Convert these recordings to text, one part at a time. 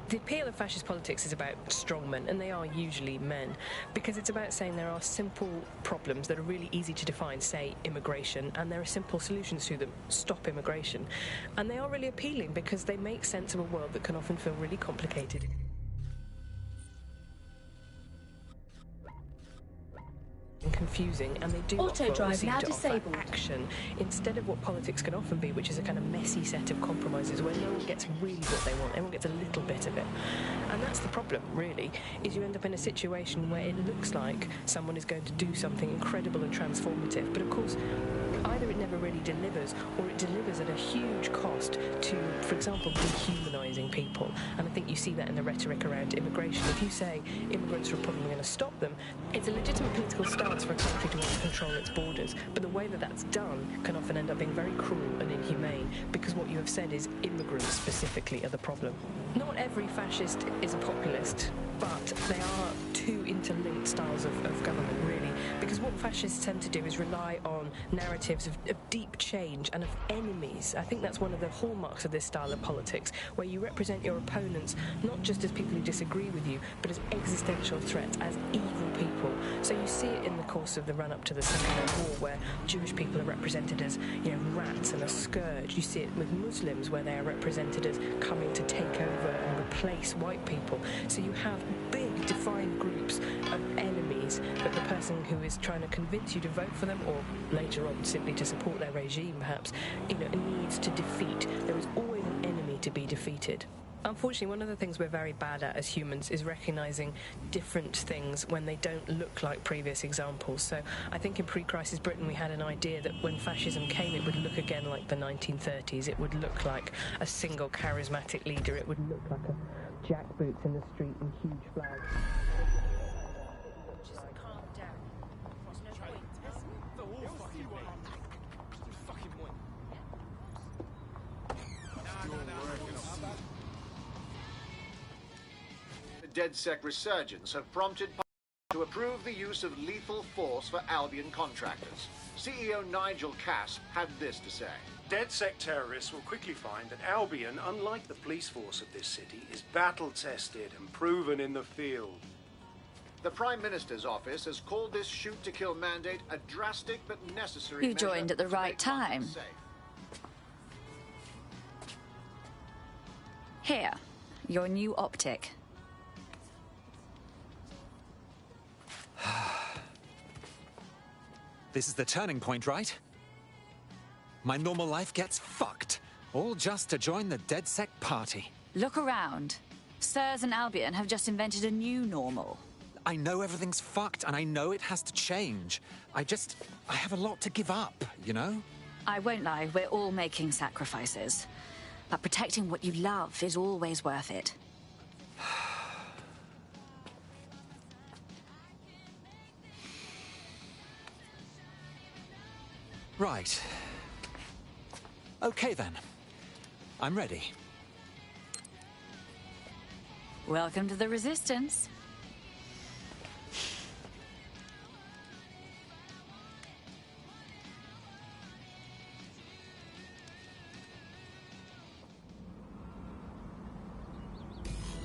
The appeal of fascist politics is about strongmen, and they are usually men, because it's about saying there are simple problems that are really easy to define, say immigration, and there are simple solutions to them, stop immigration. And they are really appealing because they make sense of a world that can often feel really complicated. And confusing, and they do Auto drive seem now to disabled. offer action instead of what politics can often be, which is a kind of messy set of compromises where no one gets really what they want, everyone gets a little bit of it. And that's the problem, really, is you end up in a situation where it looks like someone is going to do something incredible and transformative, but of course either it never really delivers, or it delivers at a huge cost to, for example, dehumanising people. And I think you see that in the rhetoric around immigration. If you say immigrants are a problem, we're going to stop them, it's a legitimate political stance for a country to want to control its borders. But the way that that's done can often end up being very cruel and inhumane, because what you have said is immigrants specifically are the problem. Not every fascist is a populist, but they are two interlinked styles of government, really, because what fascists tend to do is rely on narratives of deep change and of enemies. I think that's one of the hallmarks of this style of politics, where you represent your opponents not just as people who disagree with you, but as existential threats, as evil people. So you see it in the course of the run-up to the Second World War, where Jewish people are represented as, rats and a scourge. You see it with Muslims, where they are represented as coming to take over and replace white people. So you have big defined groups of enemies that the person who is trying to convince you to vote for them, or later on simply to support their regime perhaps, needs to defeat. There is always an enemy to be defeated. Unfortunately, one of the things we're very bad at as humans is recognising different things when they don't look like previous examples. So I think in pre-crisis Britain we had an idea that when fascism came it would look again like the 1930s. It would look like a single charismatic leader. It would look like a jackboots in the street and huge flags. Just calm down. There's no point. The DedSec resurgence have prompted to approve the use of lethal force for Albion contractors. CEO Nigel Cass had this to say. DedSec terrorists will quickly find that Albion, unlike the police force of this city, is battle-tested and proven in the field. The Prime Minister's office has called this shoot-to-kill mandate a drastic but necessary You joined at the right time. Here, your new optic. This is the turning point, right? My normal life gets fucked, all just to join the DedSec party. Look around. Sirs and Albion have just invented a new normal. I know everything's fucked, and I know it has to change. I have a lot to give up, you know? I won't lie, we're all making sacrifices. But protecting what you love is always worth it. Right. Okay, then. I'm ready. Welcome to the Resistance.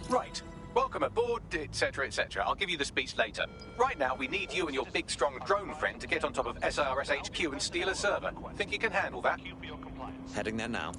Right. Welcome aboard, etc., etc. I'll give you the speech later. Right now, we need you and your big, strong drone friend to get on top of SIRS HQ and steal a server. Think you can handle that? Heading there now.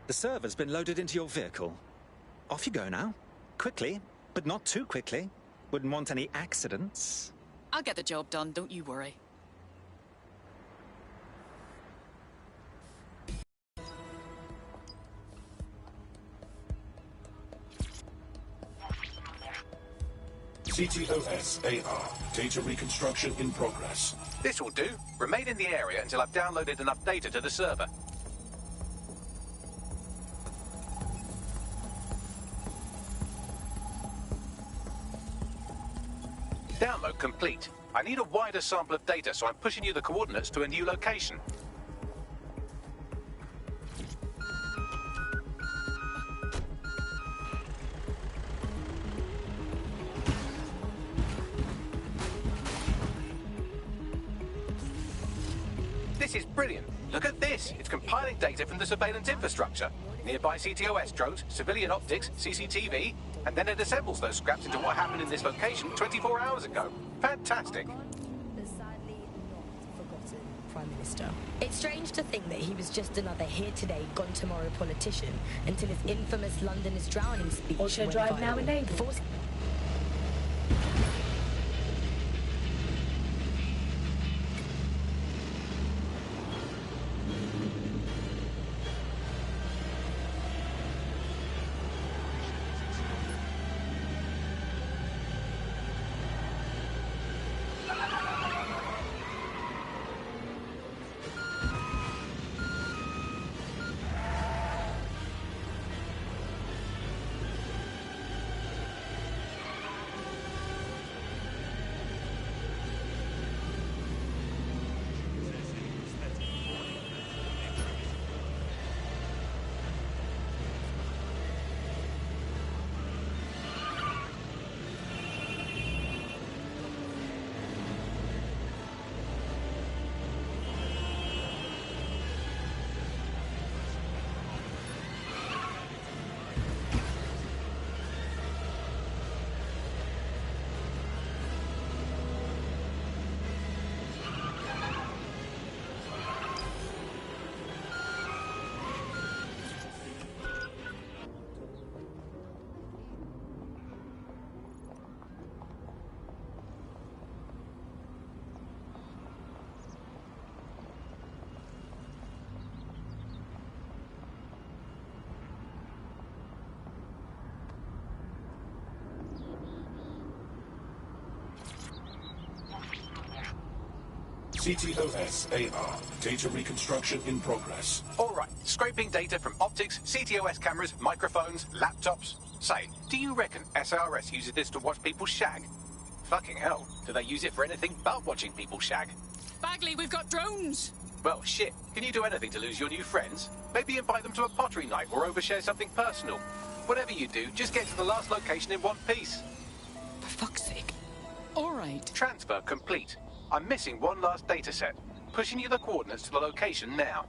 The server's been loaded into your vehicle. Off you go now. Quickly, but not too quickly. Wouldn't want any accidents. I'll get the job done, don't you worry. CTOS AR. Data reconstruction in progress. This will do. Remain in the area until I've downloaded enough data to the server. Download complete. I need a wider sample of data, so I'm pushing you the coordinates to a new location. This is brilliant. Look at this. It's compiling data from the surveillance infrastructure. Nearby CTOS drones, civilian optics, CCTV, and then it assembles those scraps into what happened in this location 24 hours ago. Fantastic. The sadly not forgotten Prime Minister. It's strange to think that he was just another here today, gone tomorrow politician until his infamous London is drowning speech Auto went drive viral. now enabled. Before- CTOS AR. Data reconstruction in progress. All right, scraping data from optics, CTOS cameras, microphones, laptops. Say, do you reckon SRS uses this to watch people shag? Fucking hell, do they use it for anything but watching people shag? Bagley, we've got drones! Well, shit, can you do anything to lose your new friends? Maybe invite them to a pottery night or overshare something personal. Whatever you do, just get to the last location in one piece. For fuck's sake. All right. Transfer complete. I'm missing one last data set. Pushing you the coordinates to the location now.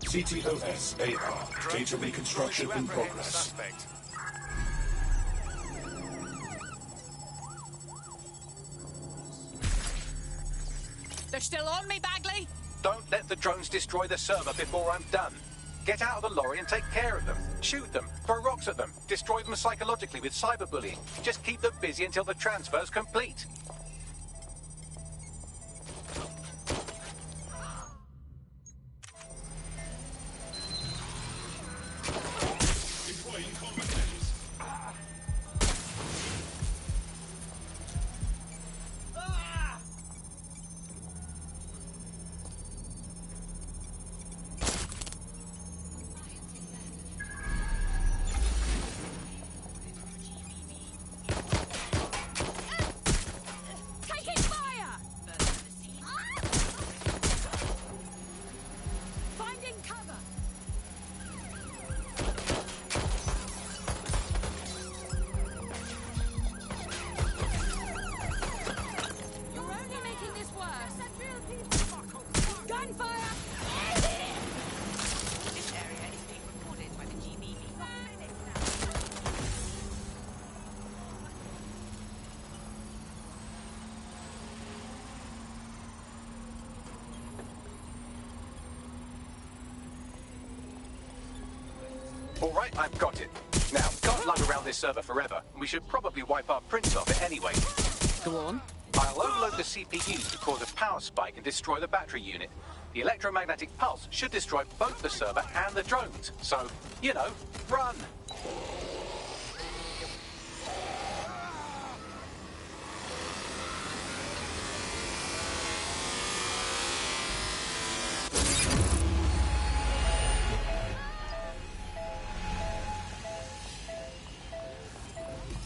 CTOS AR. Data reconstruction in progress. They're still on me, Bagley? Don't let the drones destroy the server before I'm done. Get out of the lorry and take care of them. Shoot them, throw rocks at them, destroy them psychologically with cyberbullying. Just keep them busy until the transfer's complete. All right, I've got it. Now, can't lug around this server forever. We should probably wipe our prints off it anyway. Go on. I'll overload the CPU to cause a power spike and destroy the battery unit. The electromagnetic pulse should destroy both the server and the drones. So, you know, run!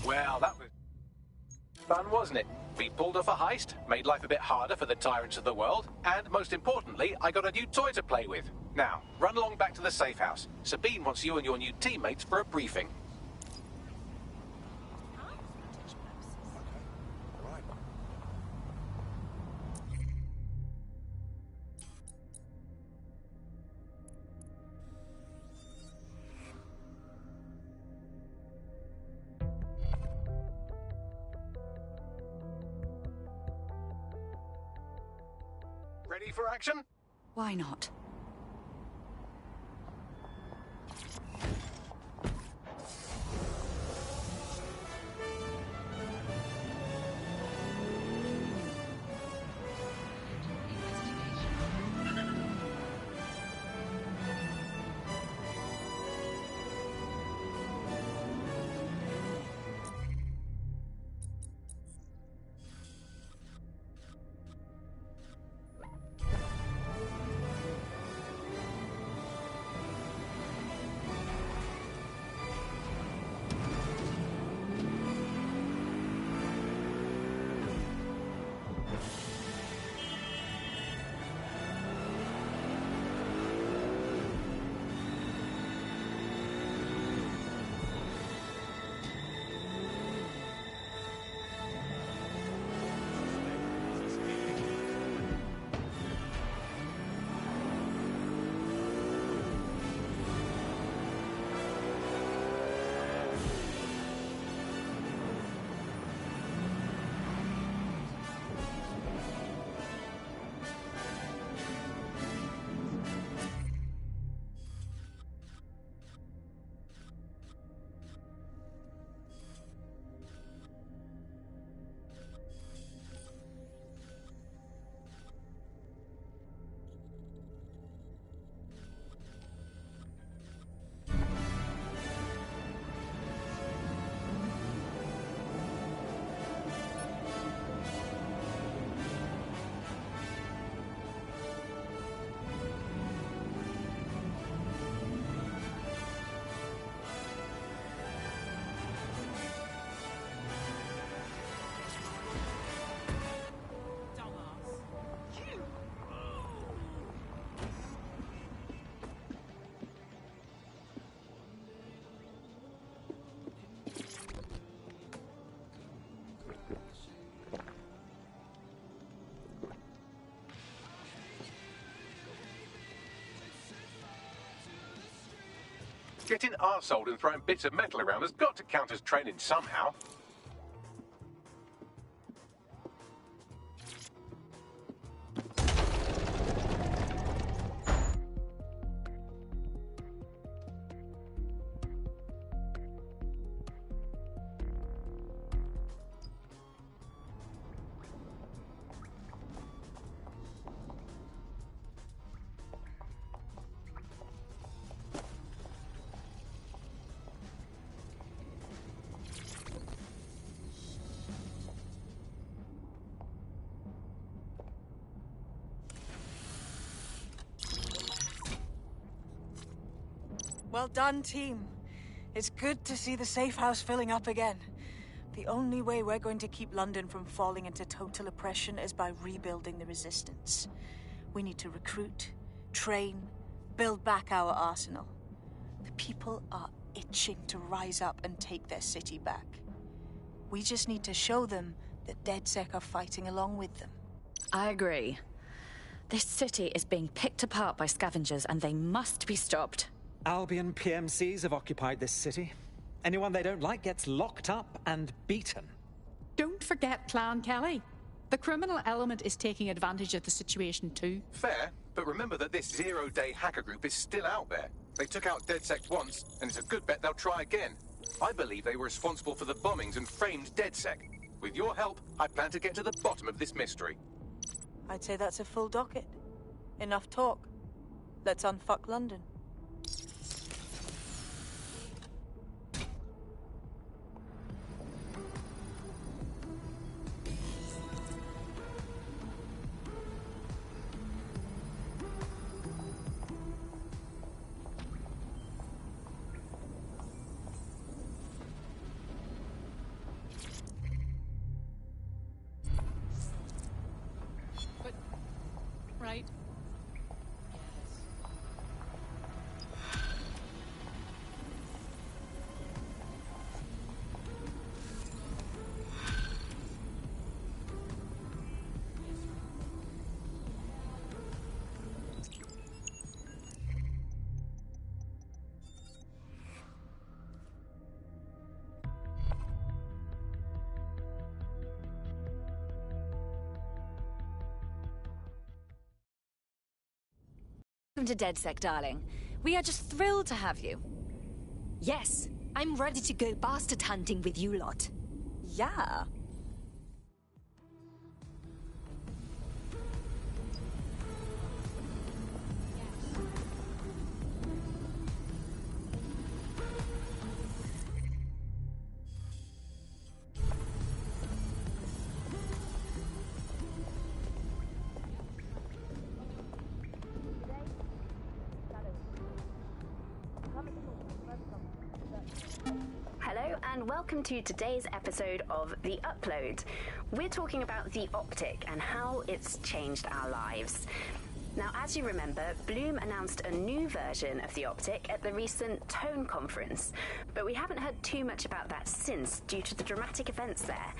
Well, that was fun, wasn't it? We pulled off a heist, made life a bit harder for the tyrants of the world, and most importantly, I got a new toy to play with. Now, run along back to the safe house. Sabine wants you and your new teammates for a briefing. Ready for action? Why not? Getting arseholed and throwing bits of metal around has got to count as training somehow. Well done, team. It's good to see the safe house filling up again. The only way we're going to keep London from falling into total oppression is by rebuilding the resistance. We need to recruit, train, build back our arsenal. The people are itching to rise up and take their city back. We just need to show them that DedSec are fighting along with them. I agree. This city is being picked apart by scavengers and they must be stopped. Albion PMCs have occupied this city. Anyone they don't like gets locked up and beaten. Don't forget Clan Kelly. The criminal element is taking advantage of the situation too. Fair, but remember that this zero-day hacker group is still out there. They took out DedSec once, and it's a good bet they'll try again. I believe they were responsible for the bombings and framed DedSec. With your help, I plan to get to the bottom of this mystery. I'd say that's a full docket. Enough talk. Let's unfuck London. Right. Welcome to DedSec, darling. We are just thrilled to have you. Yes, I'm ready to go bastard hunting with you lot. Yeah. Hello and welcome to today's episode of The Upload. We're talking about the optic and how it's changed our lives. Now, as you remember, Bloom announced a new version of the optic at the recent Tone conference, but we haven't heard too much about that since due to the dramatic events there.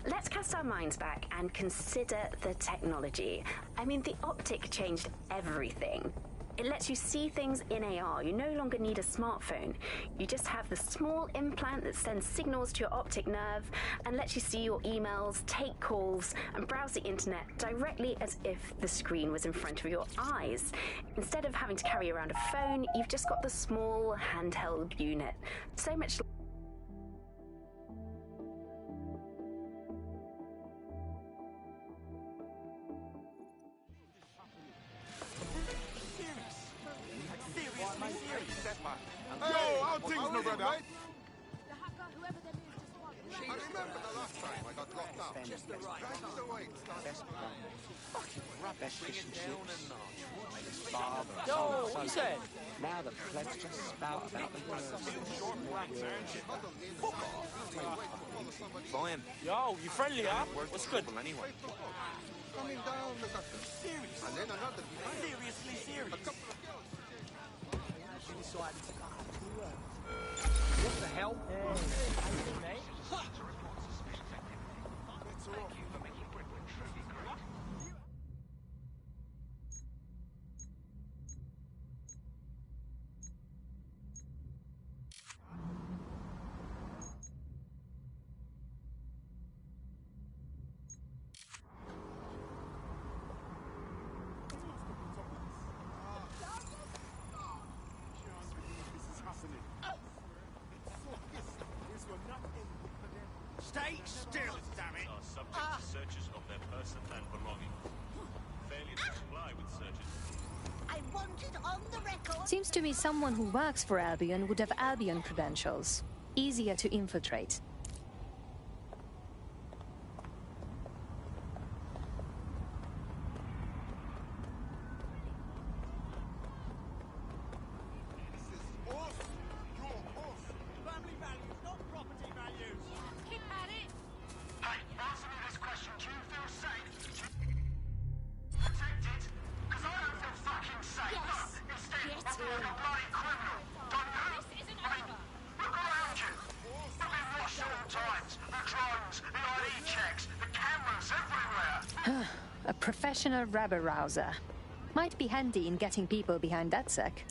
Let's cast our minds back and consider the technology. I mean, the optic changed everything. It lets you see things in AR. You no longer need a smartphone. You just have the small implant that sends signals to your optic nerve and lets you see your emails, take calls, and browse the internet directly as if the screen was in front of your eyes. Instead of having to carry around a phone, you've just got the small handheld unit. So much How things, my brother? I remember the last time I got locked up. Just the right. Fucking rubbish fish and chips. Yo, what you saying? Now the plebs just spout about the worst. Buy him. Yo, you friendly, huh? What's good? Anyway. Coming down, look at them. Serious? And then another behind. Seriously serious? A couple of girls. What the hell? How you doing, mate? Stay still, damn it! Are subject to searches of their person and belongings. Failure to comply with searches. I want it on the record. Seems to me someone who works for Albion would have Albion credentials. Easier to infiltrate. A professional rabble-rouser. Might be handy in getting people behind that sec.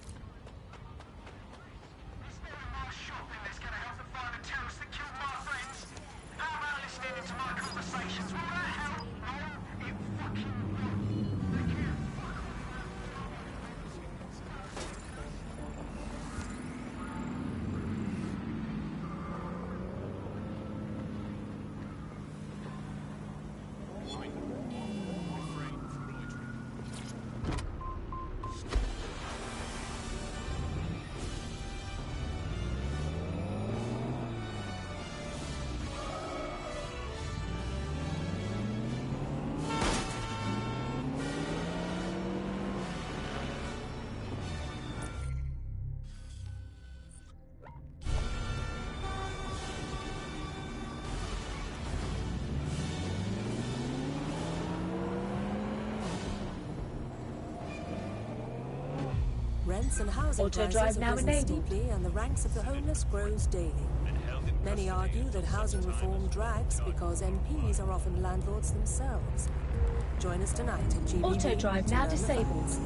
Rents and housing prices have risen steeply, and the ranks of the homeless grows daily. Many argue that housing reform drags because MPs are often landlords themselves. Join us tonight at GBV. Auto drive now disabled.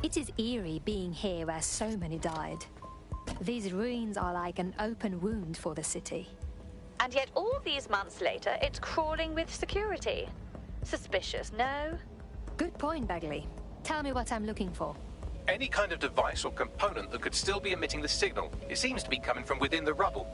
It is eerie being here where so many died. These ruins are like an open wound for the city. And yet all these months later, it's crawling with security. Suspicious, no? Good point, Bagley. Tell me what I'm looking for. Any kind of device or component that could still be emitting the signal. It seems to be coming from within the rubble.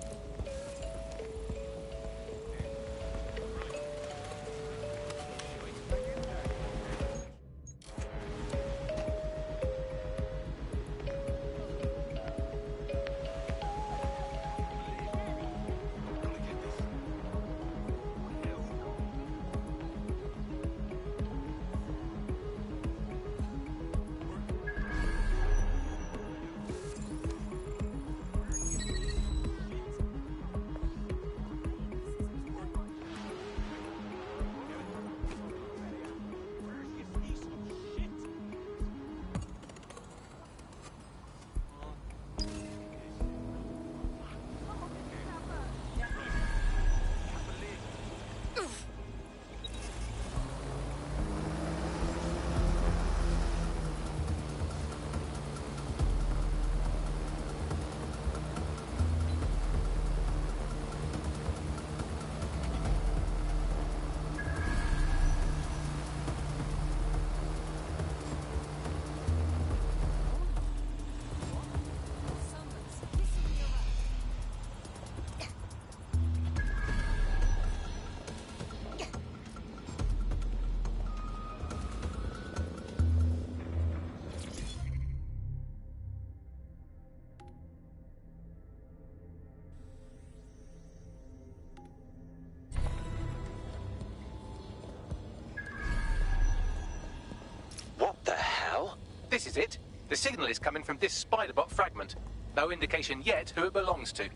This is it. The signal is coming from this spider-bot fragment. No indication yet who it belongs to.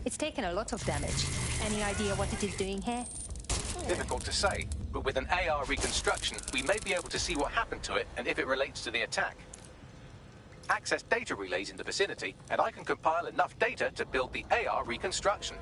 It's taken a lot of damage. Any idea what it is doing here? Difficult to say, but with an AR reconstruction, we may be able to see what happened to it and if it relates to the attack. access data relays in the vicinity, and I can compile enough data to build the AR reconstruction.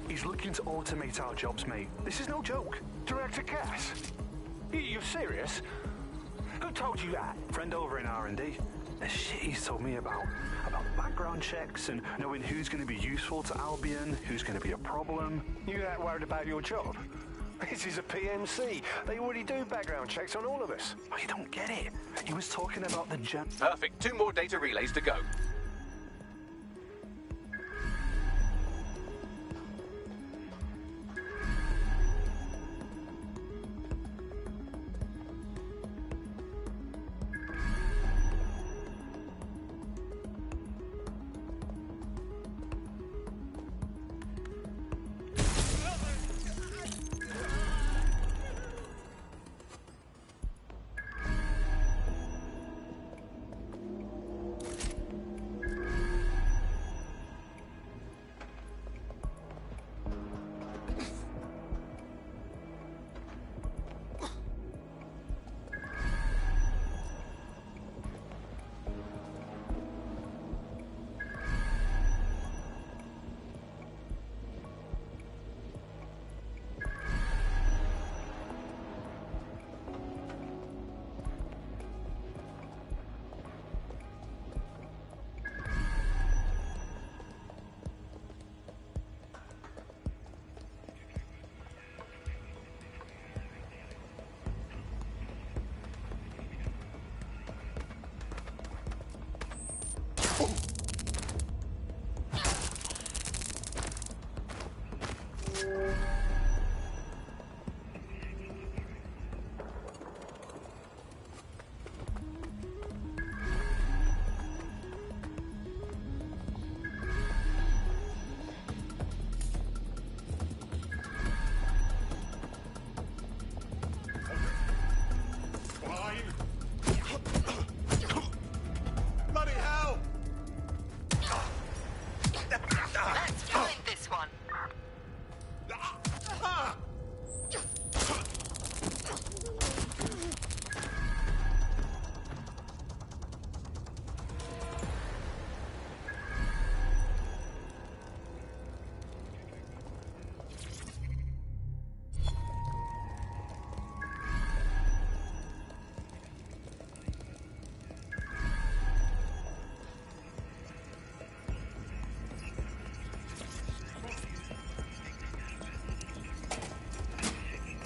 He's looking to automate our jobs, mate. This is no joke. Director Cass? You serious? Who told you that? Friend over in R&D. The shit he's told me about background checks and knowing who's going to be useful to Albion, who's going to be a problem. You that worried about your job? This is a PMC. They already do background checks on all of us. Oh, you don't get it. He was talking about the Perfect. 2 more data relays to go.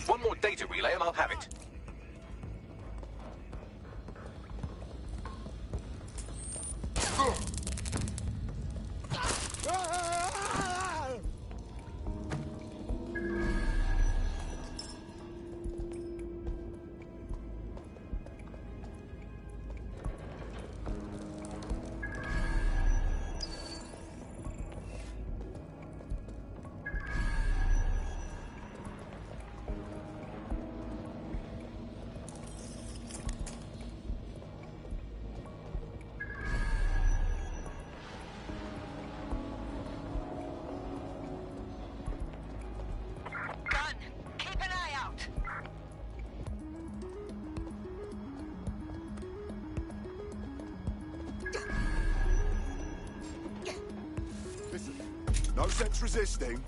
One more data relay and I'll have it. No sense resisting.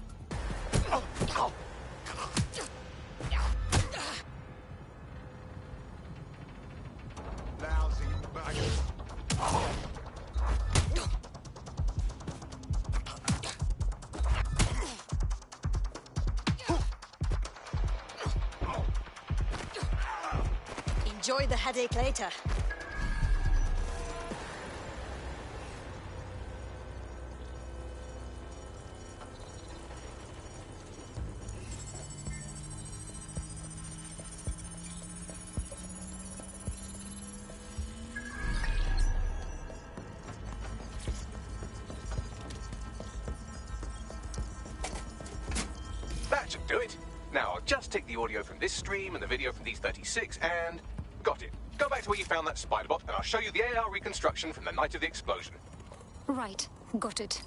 Lousy bugger. Enjoy the headache later. I've just taken the audio from this stream and the video from these 36 and got it. Go back to where you found that spider bot and I'll show you the AR reconstruction from the night of the explosion. Right, got it.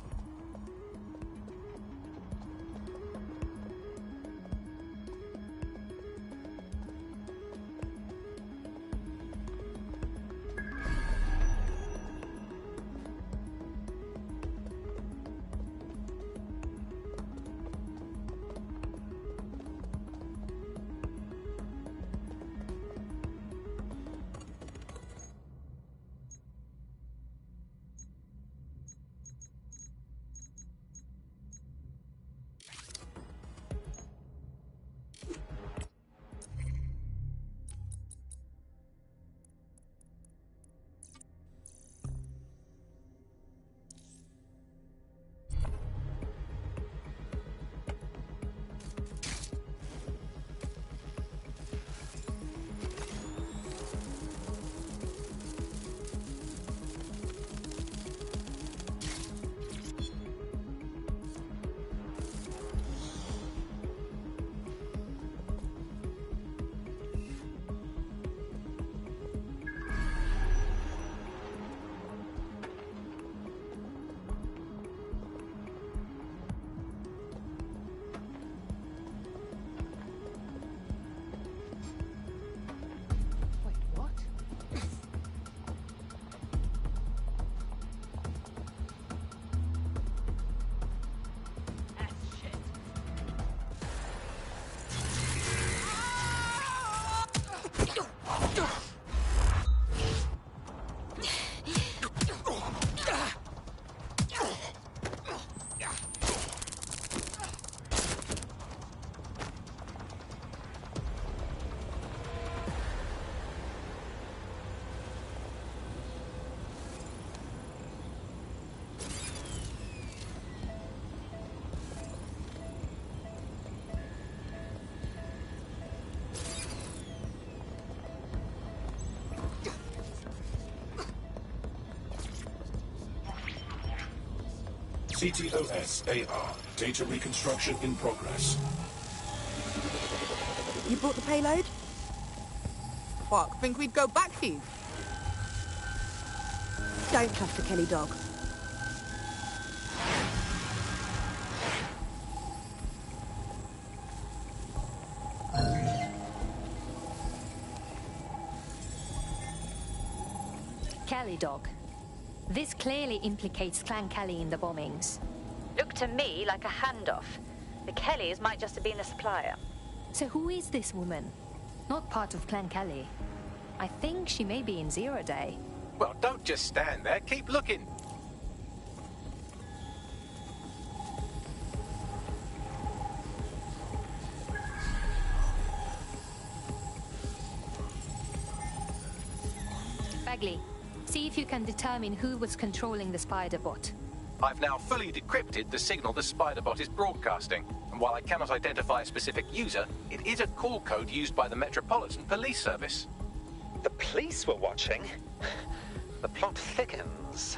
CTOS AR. Data reconstruction in progress. You brought the payload? What, think we'd go back for you? Don't cuff the Kelly dog. Kelly dog. This clearly implicates Clan Kelly in the bombings. Looked to me like a handoff. The Kellys might just have been a supplier. So who is this woman? Not part of Clan Kelly. I think she may be in Zero Day. Well, don't just stand there. Keep looking. Bagley, see if you can determine who was controlling the spider bot. I've now fully decrypted the signal the spider bot is broadcasting. And while I cannot identify a specific user, it is a call code used by the Metropolitan Police Service. The police were watching. The plot thickens.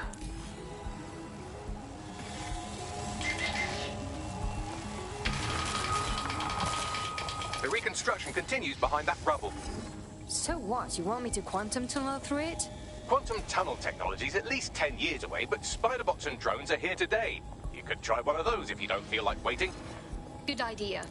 The reconstruction continues behind that rubble. So what? You want me to quantum tunnel through it? Quantum tunnel technology is at least 10 years away, but spider bots and drones are here today. You could try one of those if you don't feel like waiting. Good idea.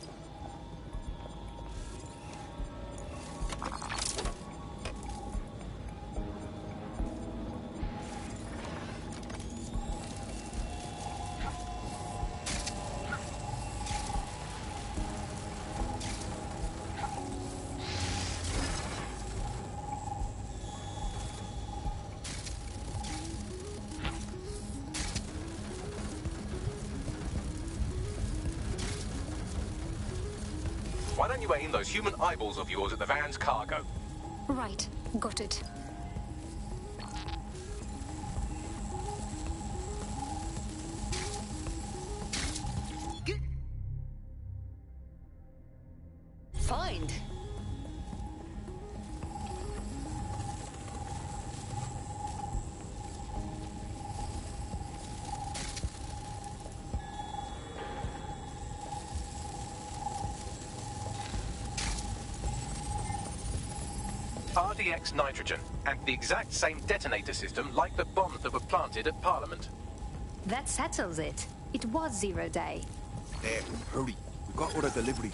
Why don't you aim those human eyeballs of yours at the van's cargo? Right, got it. Find. 40x nitrogen, and the exact same detonator system like the bombs that were planted at Parliament. That settles it. It was 0 day. Hurry. We've got other deliveries.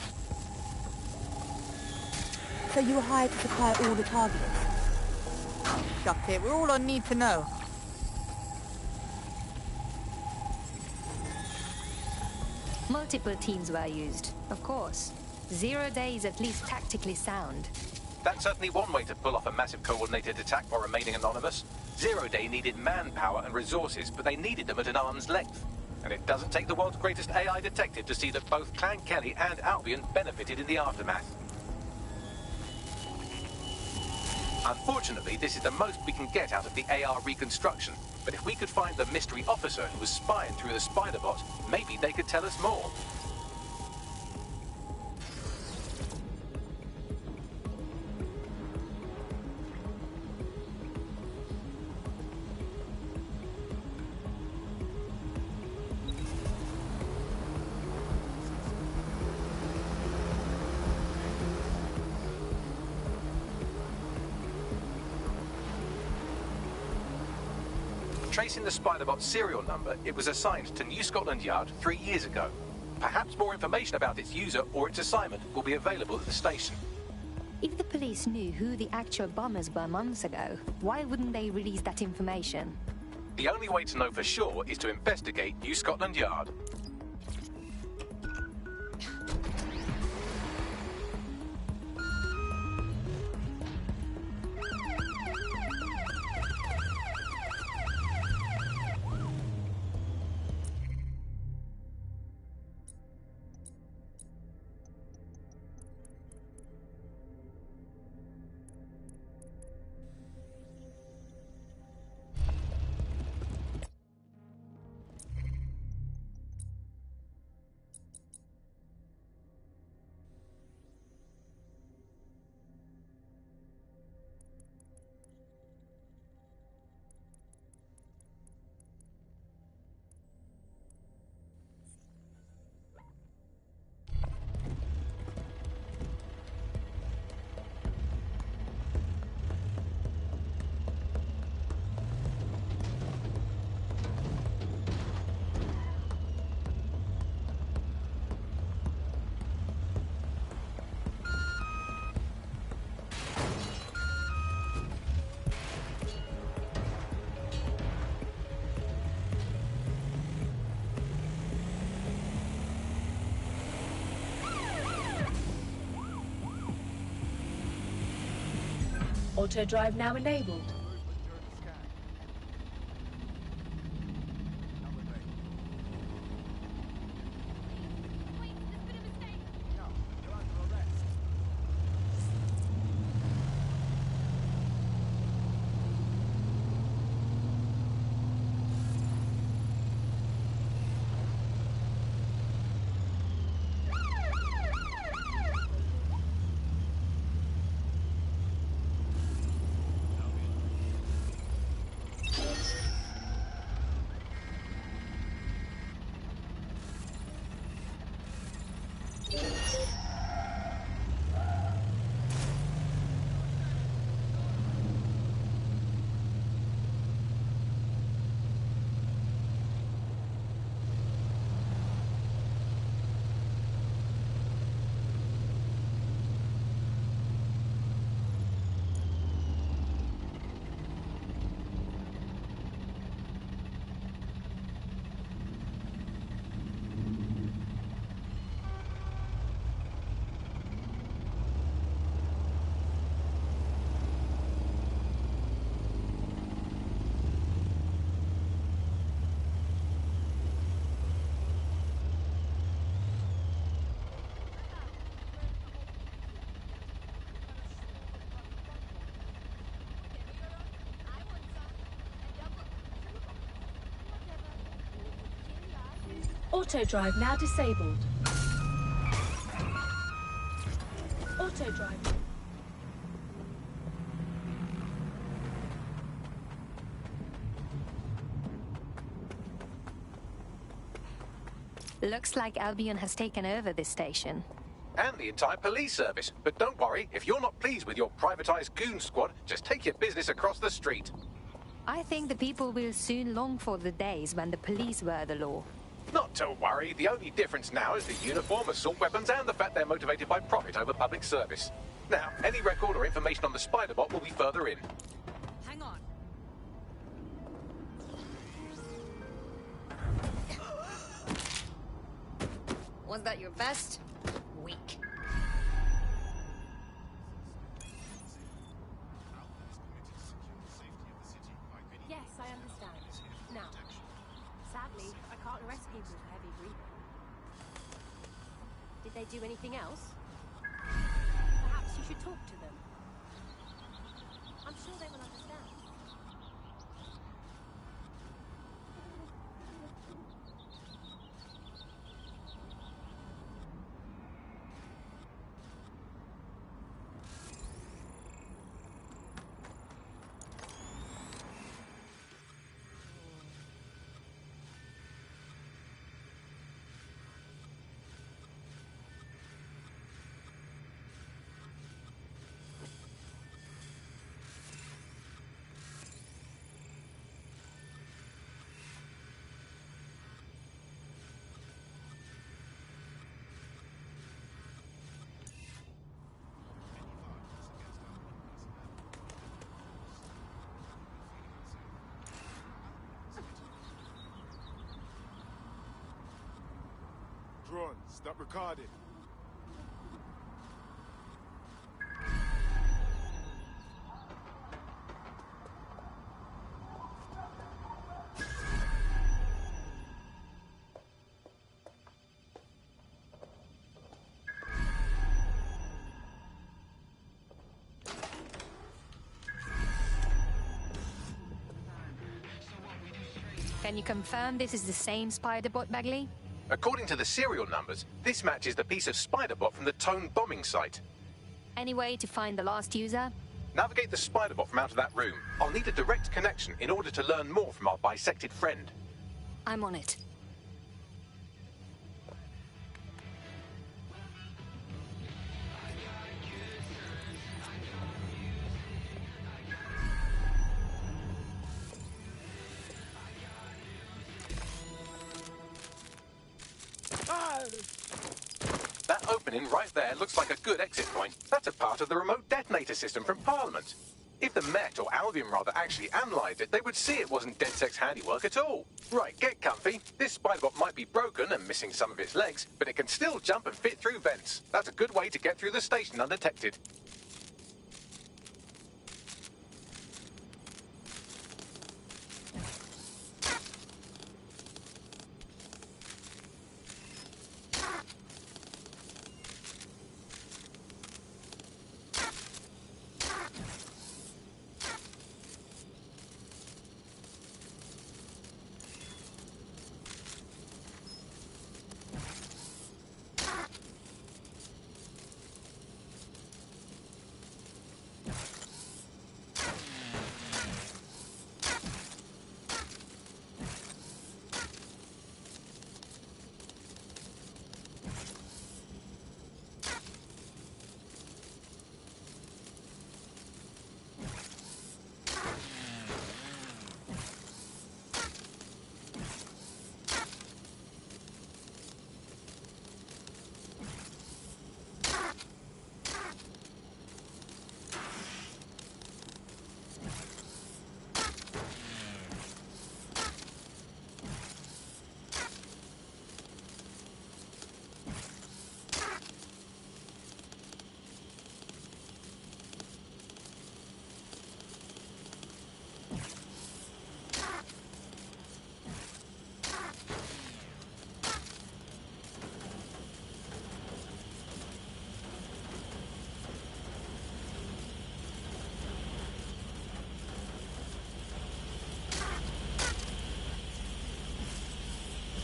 So you were hired to supply all the targets? Shut it. We're all on need to know. Multiple teams were used, of course. 0 day is at least tactically sound. That's certainly one way to pull off a massive coordinated attack while remaining anonymous. 0 day needed manpower and resources, but they needed them at an arm's length. And it doesn't take the world's greatest AI detective to see that both Clan Kelly and Albion benefited in the aftermath. Unfortunately, this is the most we can get out of the AR reconstruction. But if we could find the mystery officer who was spying through the spider bot, maybe they could tell us more. Tracing the Spiderbot's serial number, it was assigned to New Scotland Yard 3 years ago. Perhaps more information about its user or its assignment will be available at the station. If the police knew who the actual bombers were months ago, why wouldn't they release that information? The only way to know for sure is to investigate New Scotland Yard. Auto drive now enabled. Auto drive now disabled. Auto drive. Looks like Albion has taken over this station. and the entire police service. But don't worry, if you're not pleased with your privatized goon squad, just take your business across the street. I think the people will soon long for the days when the police were the law. Not to worry, the only difference now is the uniform, assault weapons, and the fact they're motivated by profit over public service. Now, any record or information on the spider bot will be further in. Hang on. Was that your best? Weak. Yes, I understand. Now, sadly, I can't arrest people for heavy breathing. Did they do anything else? Perhaps you should talk to them. I'm sure they will understand. Drawn, stop recording. Can you confirm this is the same spider bot, Bagley? According to the serial numbers, this matches the piece of spider bot from the Tone bombing site. Any way to find the last user? Navigate the spider bot from out of that room. I'll need a direct connection in order to learn more from our bisected friend. I'm on it. That opening right there looks like a good exit point. That's a part of the remote detonator system from Parliament. If the Met, or Albion rather, actually analysed it, they would see it wasn't DedSec's handiwork at all. Right, get comfy. This spiderbot might be broken and missing some of its legs, but it can still jump and fit through vents. That's a good way to get through the station undetected.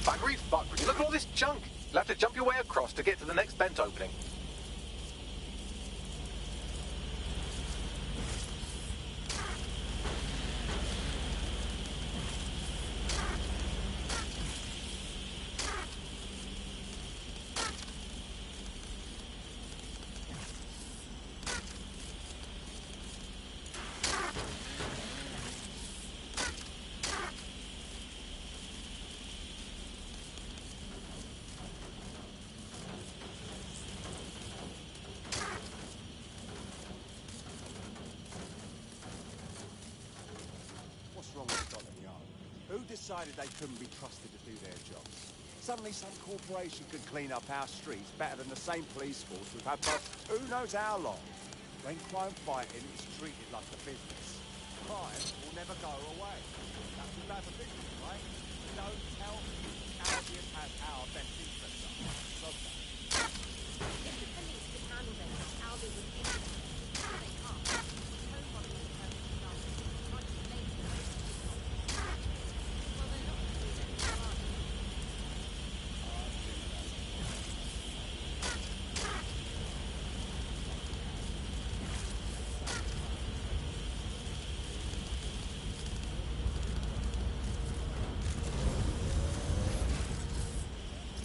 Buggery fuck, would you look at all this junk? You'll have to jump your way across to get to the next vent opening. Scotland Yard. Who decided they couldn't be trusted to do their jobs? Suddenly some corporation could clean up our streets better than the same police force we've had for who knows how long. When crime fighting is treated like a business, crime will never go away. That's too bad for business, right? Don't tell me Albion has our best interests at heart. Love that. If the police could handle this, Albion would be. They can't. Nobody will have to start. Much later. Well, they're not going to do that, are they?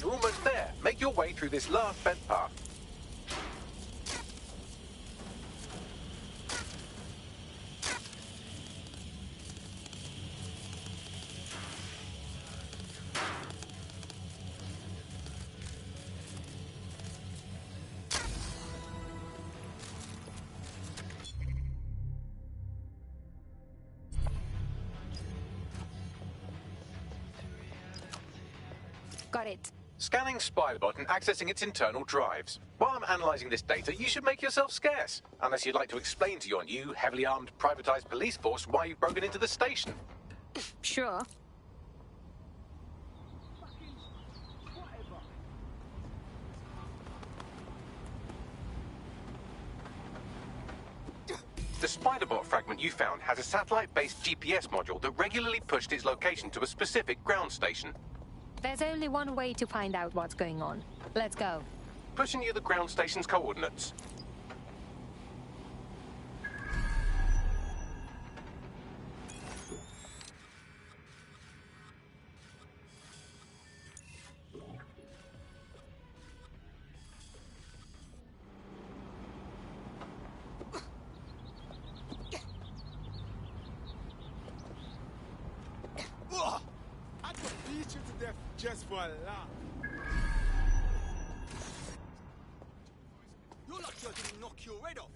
You're almost there. Make your way through this last bent path. Got it. Scanning Spybot and accessing its internal drives. While I'm analysing this data, you should make yourself scarce. Unless you'd like to explain to your new, heavily armed, privatised police force why you've broken into the station. Sure. The Spiderbot fragment you found has a satellite-based GPS module that regularly pushed its location to a specific ground station. There's only one way to find out what's going on. Let's go. Pushing you the ground station's coordinates. I could beat you to death just for a laugh. You're lucky I didn't knock your head off.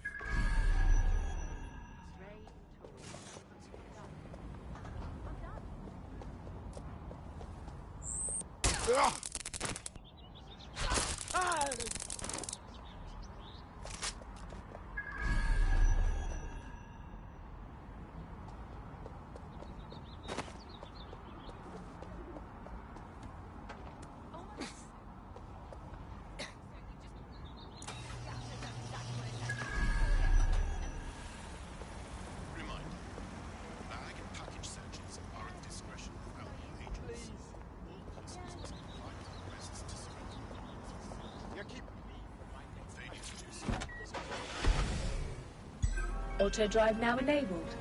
Auto drive now enabled.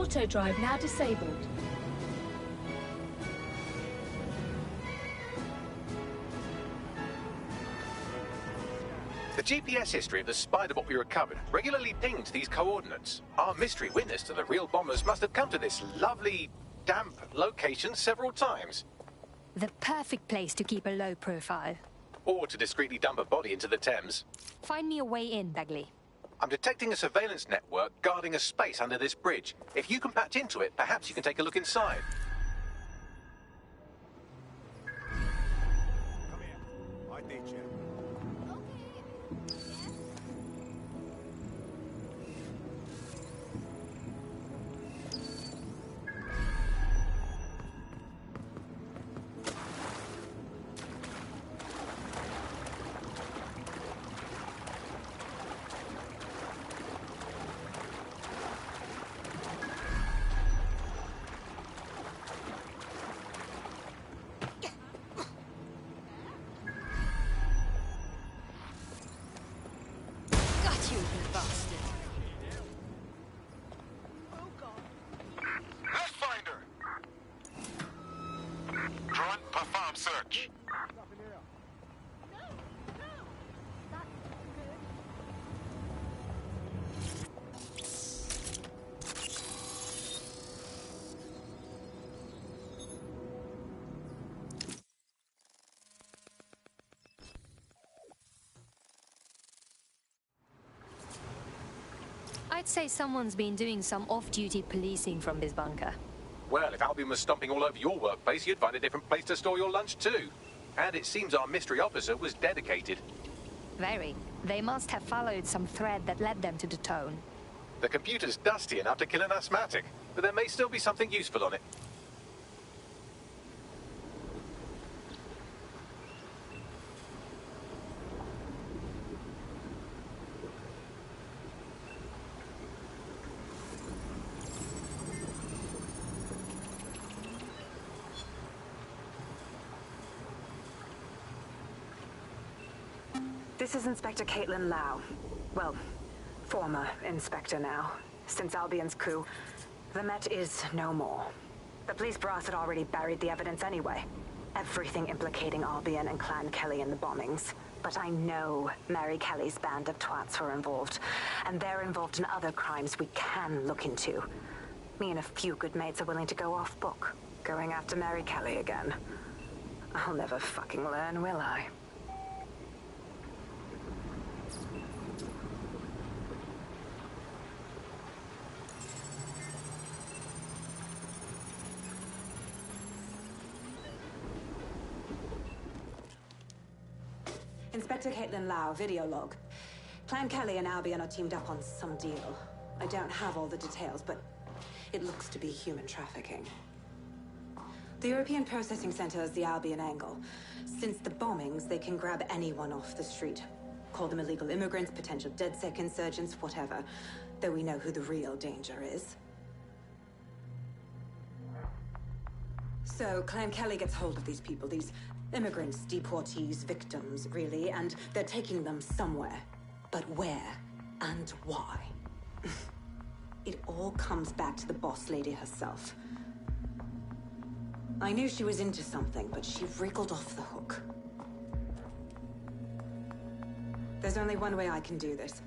Auto drive now disabled. The GPS history of the spider bot we recovered regularly pinged these coordinates. Our mystery witness to the real bombers must have come to this lovely, damp location several times. The perfect place to keep a low profile. Or to discreetly dump a body into the Thames. Find me a way in, Bagley. I'm detecting a surveillance network guarding a space under this bridge. If you can patch into it, perhaps you can take a look inside. Come here. I need you. Search. I'd say someone's been doing some off-duty policing from this bunker. Well, if Albion was stomping all over your workplace, you'd find a different place to store your lunch too. And it seems our mystery officer was dedicated. Very. They must have followed some thread that led them to the tone. The computer's dusty enough to kill an asthmatic, but there may still be something useful on it. This is Inspector Caitlin Lau. Well, former Inspector now. Since Albion's coup, the Met is no more. The police brass had already buried the evidence anyway. Everything implicating Albion and Clan Kelly in the bombings. But I know Mary Kelly's band of twats were involved, and they're involved in other crimes we can look into. Me and a few good mates are willing to go off book, going after Mary Kelly again. I'll never fucking learn, will I? Inspector Caitlin Lau, video log. Clan Kelly and Albion are teamed up on some deal. I don't have all the details, but it looks to be human trafficking. The European Processing Center is the Albion angle. Since the bombings, they can grab anyone off the street. Call them illegal immigrants, potential DedSec insurgents, whatever. Though we know who the real danger is. So, Clan Kelly gets hold of these people, these immigrants, deportees, victims, really, and they're taking them somewhere. But where and why? It all comes back to the boss lady herself. I knew she was into something, but she wriggled off the hook. There's only one way I can do this.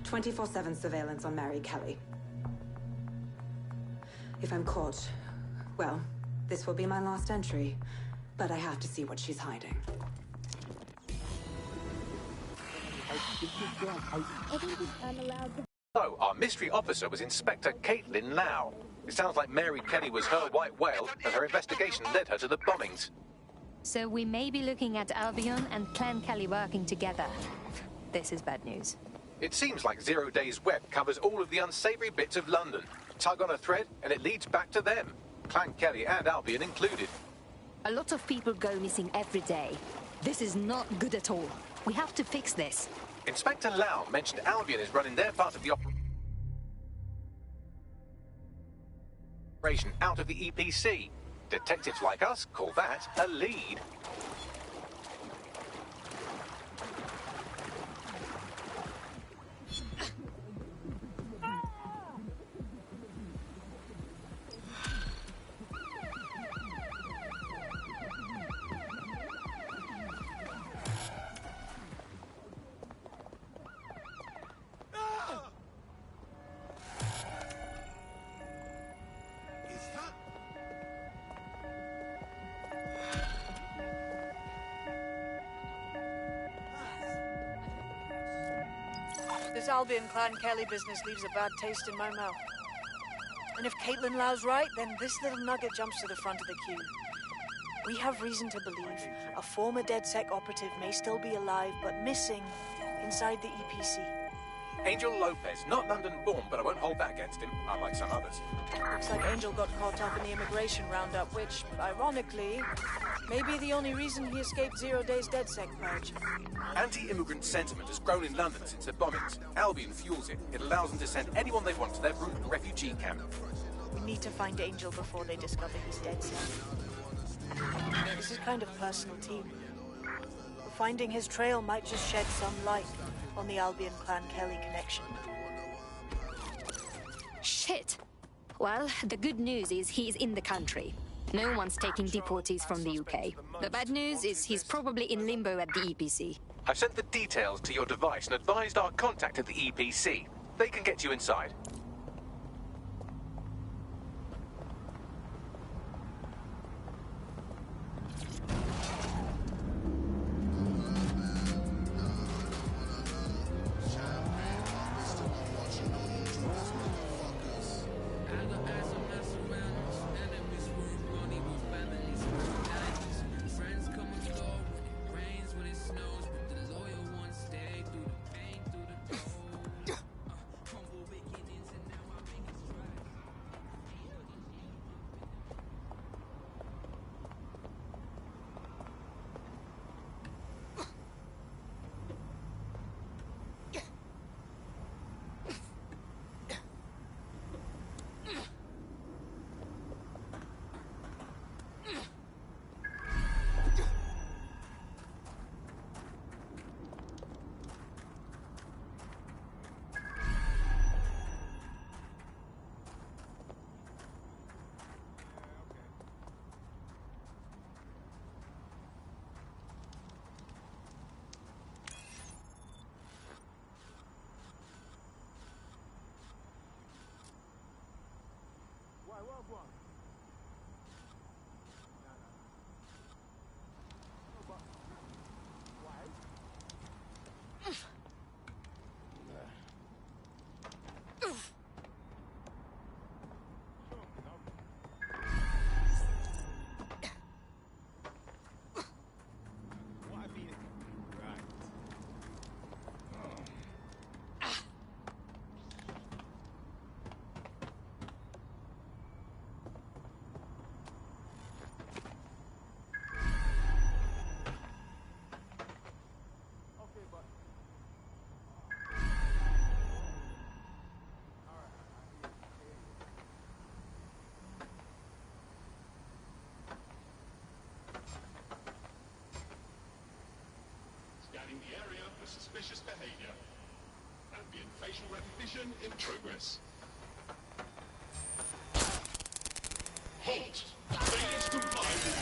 24/7 surveillance on Mary Kelly. If I'm caught, well, this will be my last entry. But I have to see what she's hiding. So, our mystery officer was Inspector Caitlin Lau. It sounds like Mary Kelly was her white whale, and her investigation led her to the bombings. So we may be looking at Albion and Clan Kelly working together. This is bad news. It seems like 0 Days Web covers all of the unsavory bits of London. Tug on a thread, and it leads back to them. Clan Kelly and Albion included. A lot of people go missing every day. This is not good at all. We have to fix this. Inspector Lau mentioned Albion is running their part of the operation out of the EPC. Detectives like us call that a lead. This Albion Clan Kelly business leaves a bad taste in my mouth. And if Caitlin Lau's right, then this little nugget jumps to the front of the queue. We have reason to believe a former DedSec operative may still be alive, but missing inside the EPC. Angel Lopez, not London-born, but I won't hold that against him, unlike some others. Looks like Angel got caught up in the immigration roundup, which, ironically, may be the only reason he escaped 0 days DedSec purge. Anti-immigrant sentiment has grown in London since the bombings. Albion fuels it. It allows them to send anyone they want to their brutal refugee camp. We need to find Angel before they discover he's DedSec. This is kind of personal, team. Finding his trail might just shed some light on the Albion Clan Kelly connection. Shit. Well, the good news is he's in the country. No one's taking deportees from the UK. The bad news is he's probably in limbo at the EPC. I've sent the details to your device and advised our contact at the EPC. They can get you inside. The area for suspicious behavior. Ambient facial recognition in progress. Halt! Failures to comply with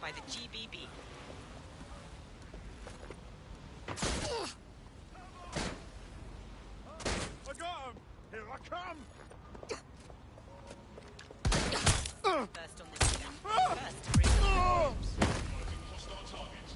by the GBB. I got him! Here I come! First on the scene. First to bring hostile targets.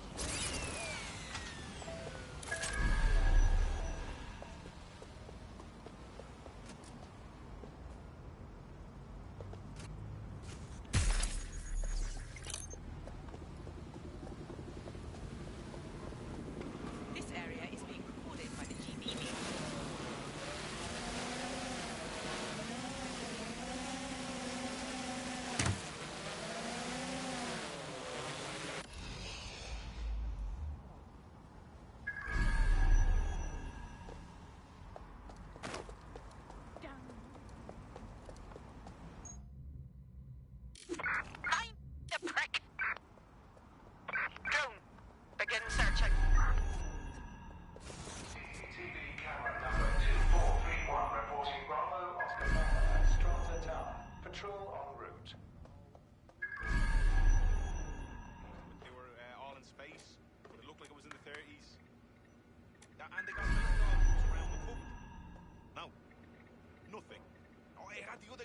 This area is being recorded by the GBB.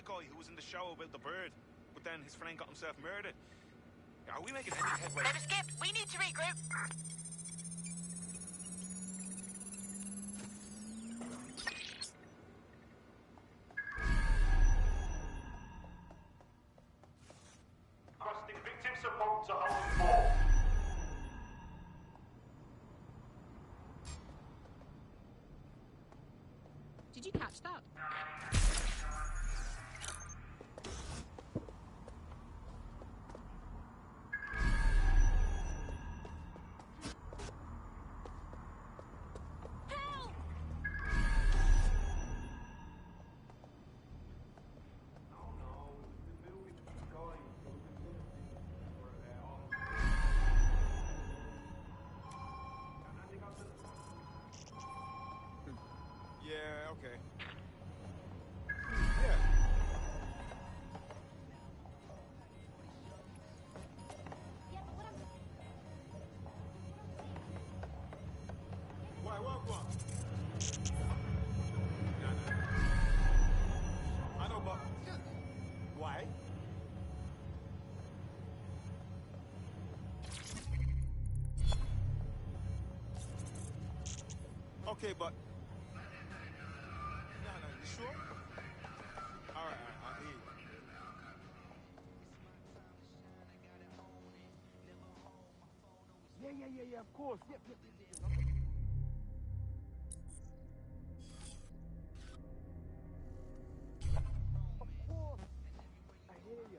guy who was in the show about the bird, but then his friend got himself murdered. Are we making any headway? They've escaped. We need to regroup. Requesting victim support to Holding 4. Did you catch that? Yeah, okay. Why, what? No. I know, but... Why? Okay, but... No, you sure? All right, I hear you. Yeah, of course. Yep. Of course. I hear you.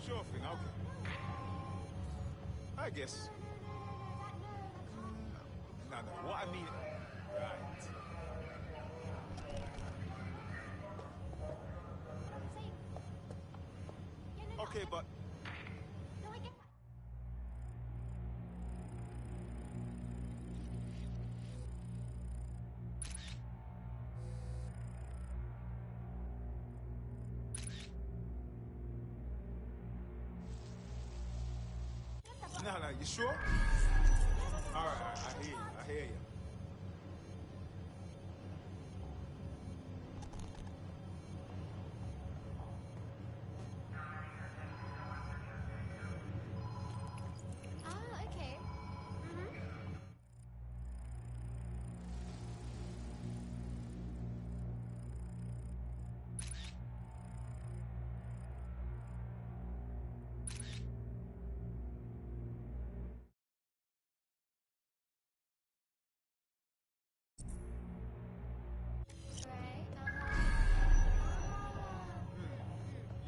Sure thing, okay. I guess. No, what I mean... Right. Okay, but... No, you sure? All right, I hear you. Okay.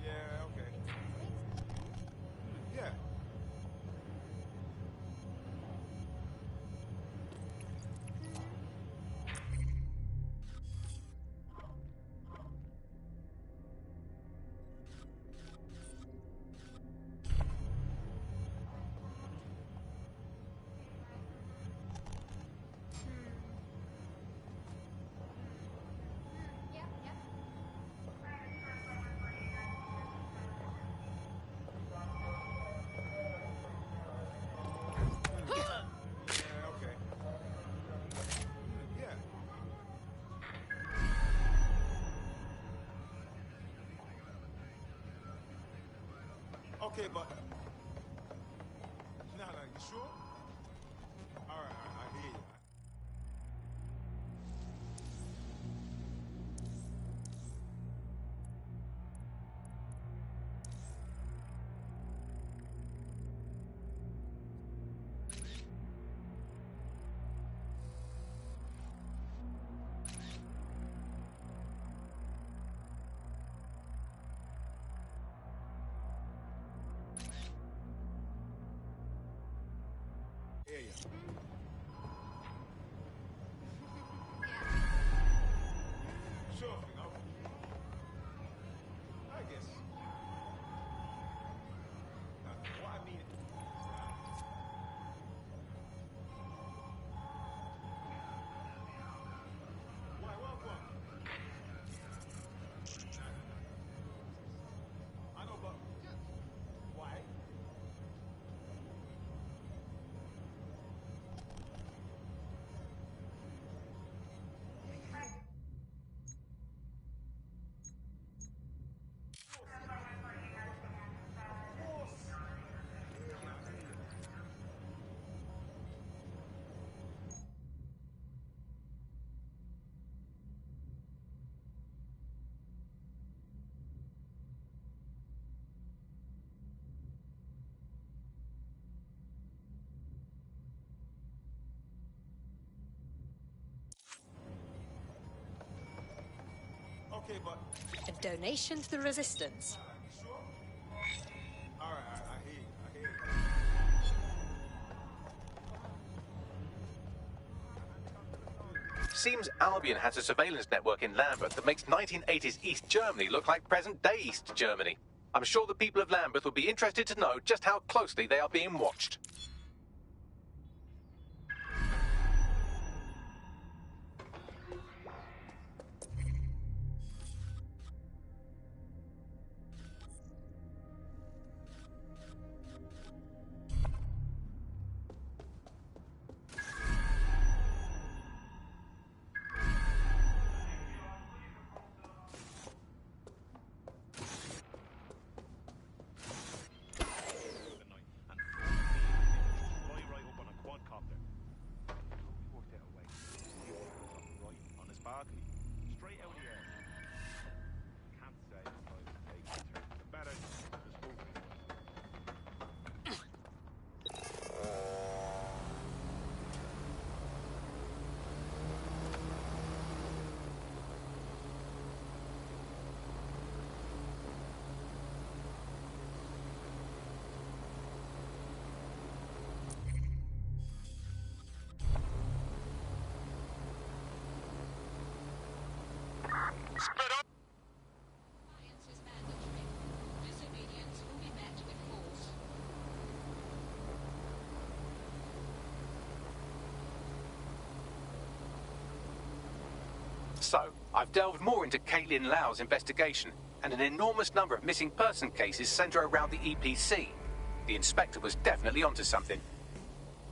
Yeah, okay. Yeah. Okay, but... No, you sure? All right, I hear you. Hear you. Sure thing, okay. I guess. What I mean... Okay, but... A donation to the Resistance. Alright, I hear you. Seems Albion has a surveillance network in Lambeth that makes 1980s East Germany look like present-day East Germany. I'm sure the people of Lambeth will be interested to know just how closely they are being watched. So, I've delved more into Caitlin Lau's investigation, and an enormous number of missing person cases centre around the EPC. The inspector was definitely onto something.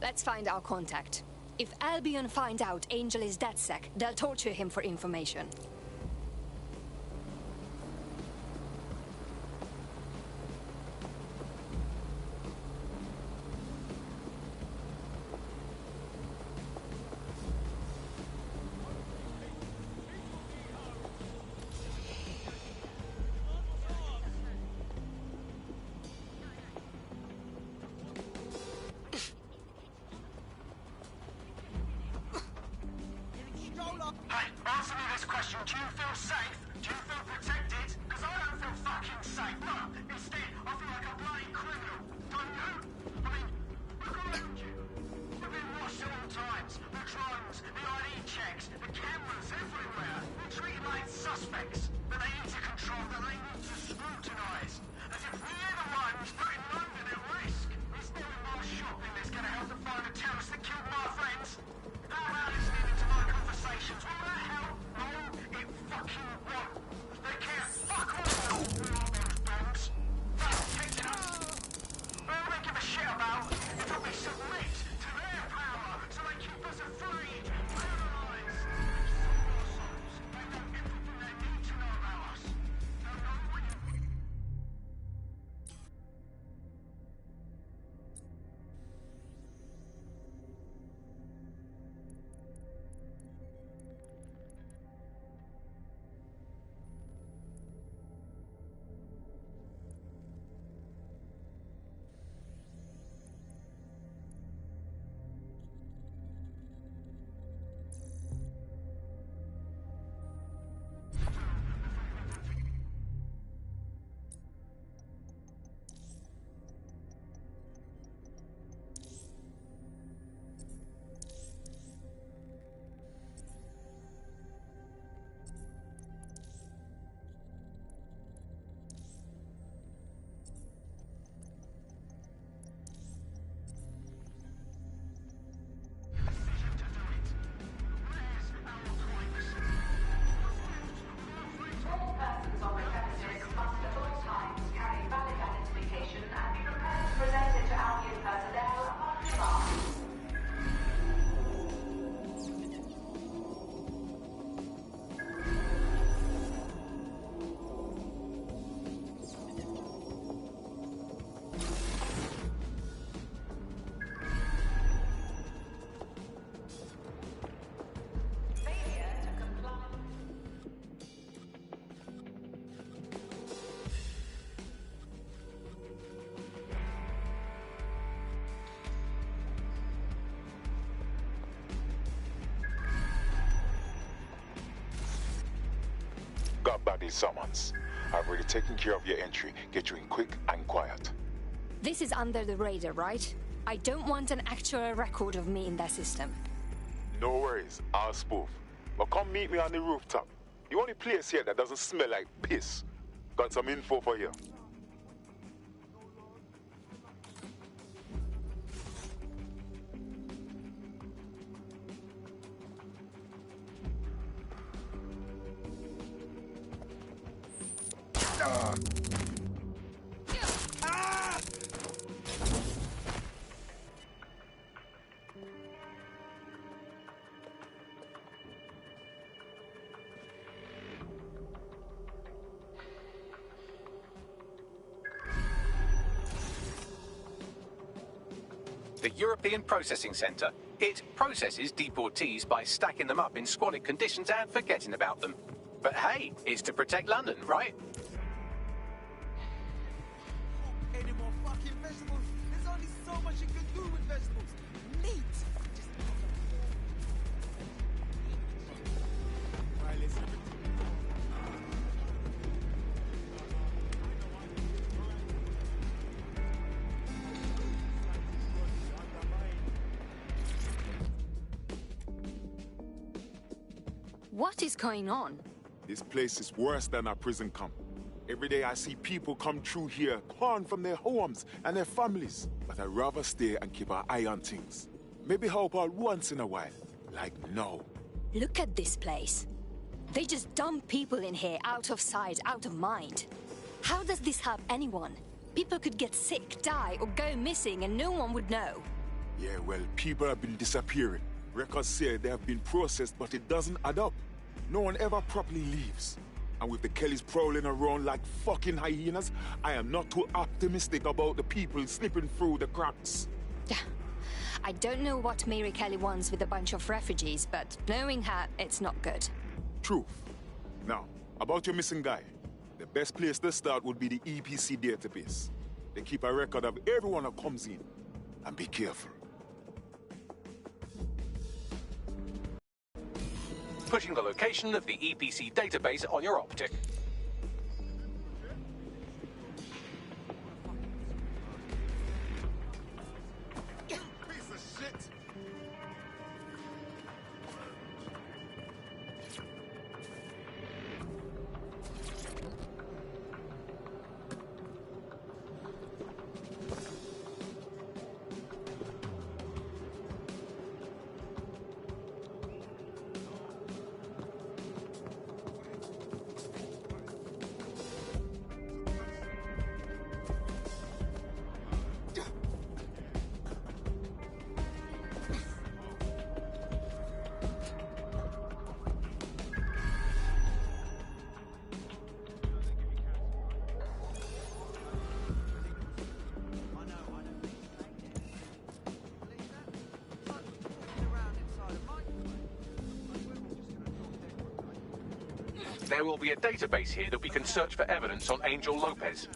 Let's find our contact. If Albion find out Angel is DedSec, they'll torture him for information. Hey, answer me this question. Do you feel safe? Do you feel protected? Because I don't feel fucking safe. No, instead, I feel like a bloody criminal. Don't you? I mean, look around you. We've been watched at all times. The drones, the ID checks, the cameras everywhere. We're treated like suspects that they need to control, that they need to scrutinise. As if we're the ones putting London at risk. It's not my shopping that's going to help to find the terrorists that killed my friends. How about listening into my conversations? Will that help? No, it fucking won't. They care fuck all about those dogs. They're protecting us. All they give a shit about is that we submit to their power so they keep us afraid, paralyzed. got body summons. I've already taken care of your entry. Get you in quick and quiet. This is under the radar, right? I don't want an actual record of me in their system. No worries, I'll spoof. But come meet me on the rooftop. The only place here that doesn't smell like piss. Got some info for you. The European Processing Centre. It processes deportees by stacking them up in squalid conditions and forgetting about them. But hey, it's to protect London, right? Any more fucking vegetables? There's only so much you can do with vegetables. Meat! What is going on? This place is worse than a prison camp. Every day I see people come through here, torn from their homes and their families. But I'd rather stay and keep an eye on things. Maybe help out once in a while. Like now. Look at this place. They just dump people in here out of sight, out of mind. How does this help anyone? People could get sick, die, or go missing and no one would know. Yeah, well, people have been disappearing. Records say they have been processed, but it doesn't add up. No one ever properly leaves. And with the Kellys prowling around like fucking hyenas, I am not too optimistic about the people slipping through the cracks. I don't know what Mary Kelly wants with a bunch of refugees, but knowing her, it's not good. Truth. Now, about your missing guy. The best place to start would be the EPC database. They keep a record of everyone that comes in. And be careful. Putting the location of the EPC database on your optic. Piece of shit! There will be a database here that we can search for evidence on Angel Lopez.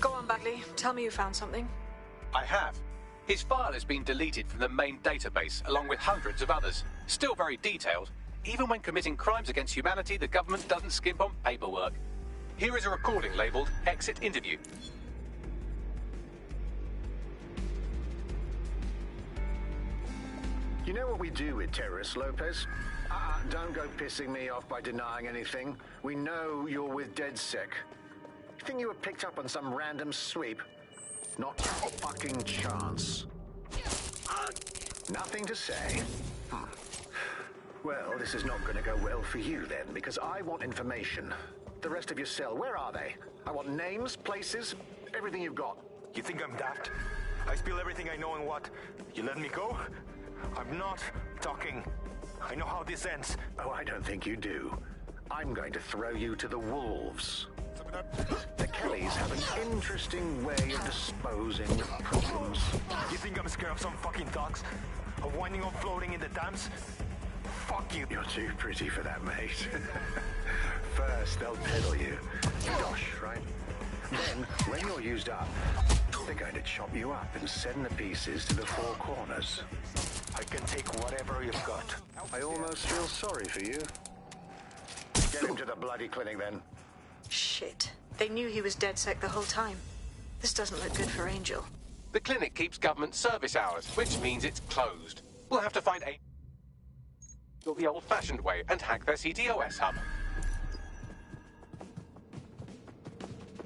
Go on, Bagley. Tell me you found something. I have. His file has been deleted from the main database, along with hundreds of others. Still very detailed. Even when committing crimes against humanity, the government doesn't skimp on paperwork. Here is a recording labelled Exit Interview. You know what we do with terrorists, Lopez? Don't go pissing me off by denying anything. We know you're with DedSec. You think you were picked up on some random sweep? Not a fucking chance. Nothing to say? Well, this is not going to go well for you then, because I want information. The rest of your cell, where are they? I want names, places, everything you've got. You think I'm daft? I spill everything I know and what? You let me go? I'm not talking. I know how this ends. Oh, I don't think you do. I'm going to throw you to the wolves. The Kellys have an interesting way of disposing of problems. You think I'm scared of some fucking dogs? Of winding up floating in the dams? Fuck you. You're too pretty for that, mate. First, they'll peddle you. Gosh, right? Then, when you're used up, they're going to chop you up and send the pieces to the four corners. I can take whatever you've got. I almost feel sorry for you. Get him to the bloody clinic, then. Shit. They knew he was DedSec the whole time. This doesn't look good for Angel. The clinic keeps government service hours, which means it's closed. We'll have to find the old-fashioned way and hack their CTOS hub.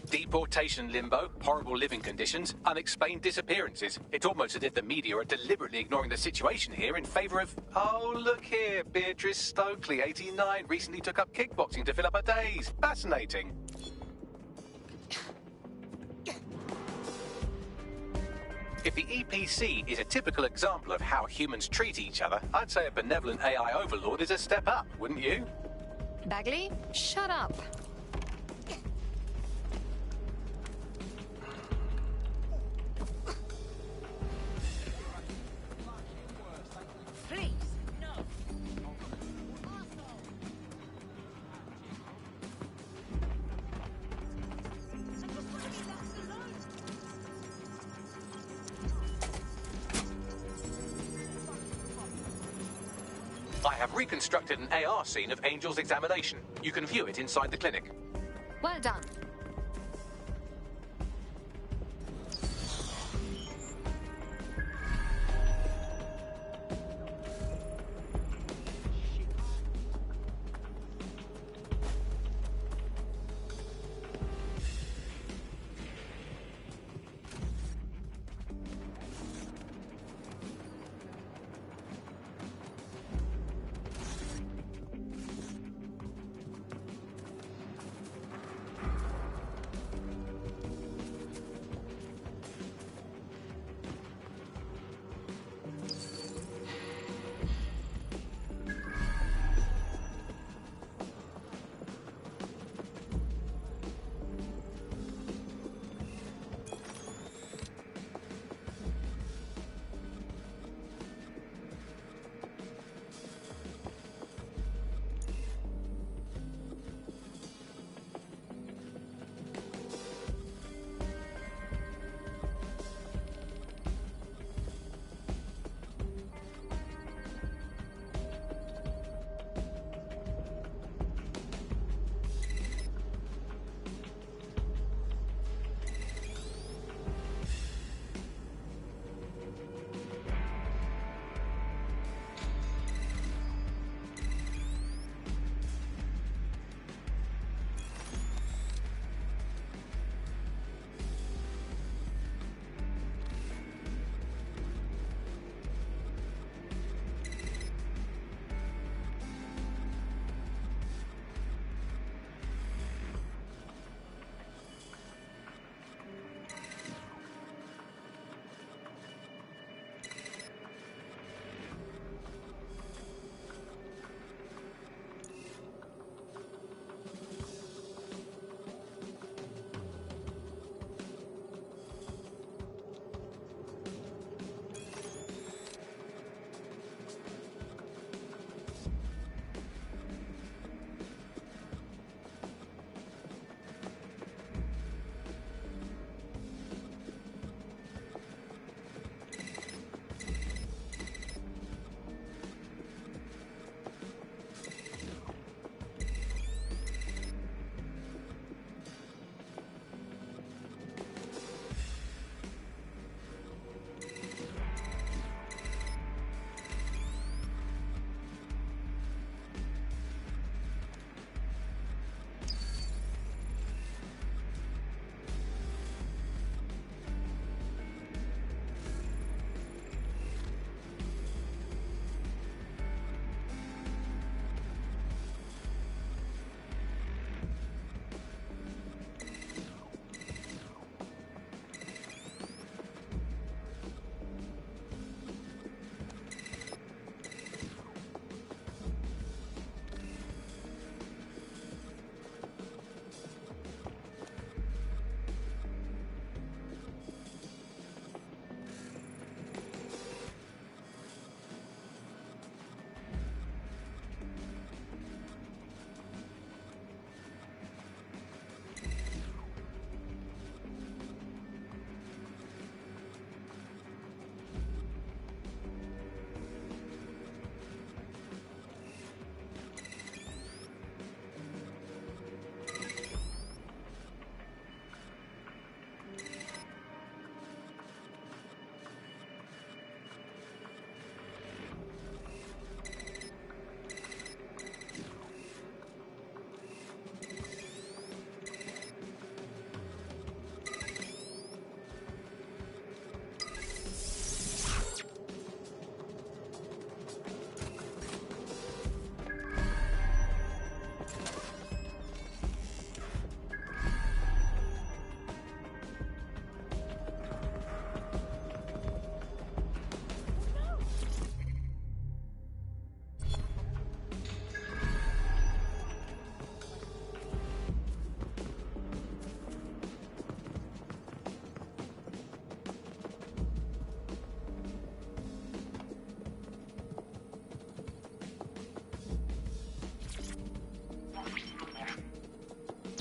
Deportation limbo, horrible living conditions, unexplained disappearances. It's almost as if the media are deliberately ignoring the situation here in favour of... Oh, look here, Beatrice Stokely, 89, recently took up kickboxing to fill up her days. Fascinating. If the EPC is a typical example of how humans treat each other, I'd say a benevolent AI overlord is a step up, wouldn't you? Bagley, shut up. I have reconstructed an AR scene of Angel's examination. You can view it inside the clinic. Well done.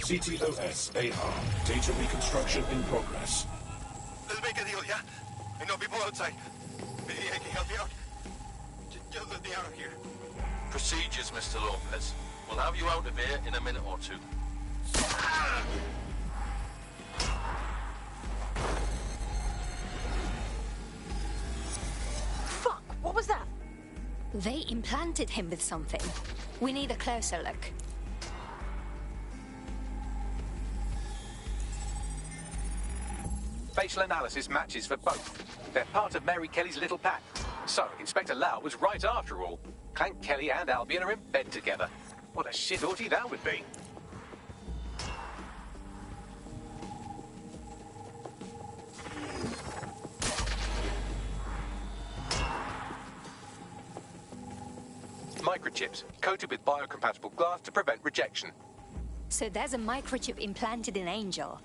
CTOS AR. Data reconstruction in progress. Let's make a deal, yeah? I know people outside. Maybe I can help you out. Just let me out of here. Procedures, Mr. Lopez. We'll have you out of here in a minute or two. Fuck! What was that? They implanted him with something. We need a closer look. Facial analysis matches for both. They're part of Mary Kelly's little pack. So, Inspector Lau was right after all. Clank Kelly and Albion are in bed together. What a shit orgy that would be. Microchips, coated with biocompatible glass to prevent rejection. So there's a microchip implanted in Angel.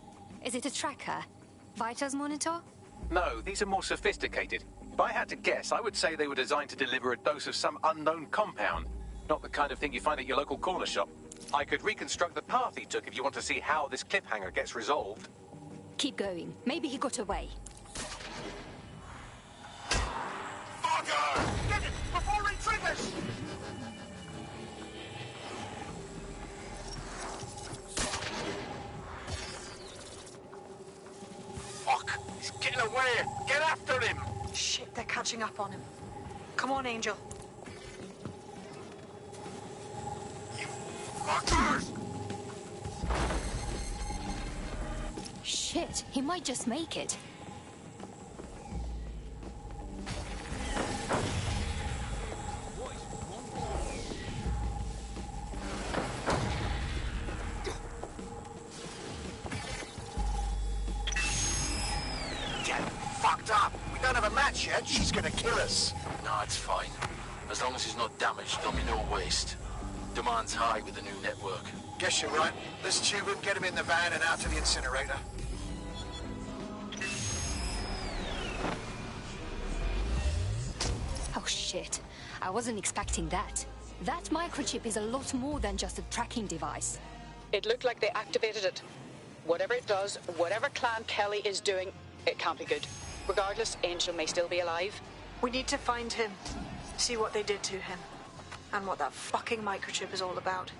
Is it a tracker? Vitals monitor? No, these are more sophisticated. If I had to guess, I would say they were designed to deliver a dose of some unknown compound. Not the kind of thing you find at your local corner shop. I could reconstruct the path he took if you want to see how this cliffhanger gets resolved. Keep going. Maybe he got away. Fucker! Get it before he triggers! Fuck! He's getting away! Get after him! Shit, they're catching up on him. Come on, Angel. Fuckers! Shit, he might just make it. Get fucked up. We don't have a match yet. She's gonna kill us. No, it's fine. As long as he's not damaged, there'll be no waste. Demand's high with the new network. Guess you're right. Let's tube him, get him in the van and out to the incinerator. Oh shit, I wasn't expecting that. That microchip is a lot more than just a tracking device. It looked like they activated it. Whatever it does, whatever Clan Kelly is doing, it can't be good. Regardless, Angel may still be alive. We need to find him. See what they did to him. And what that fucking microchip is all about.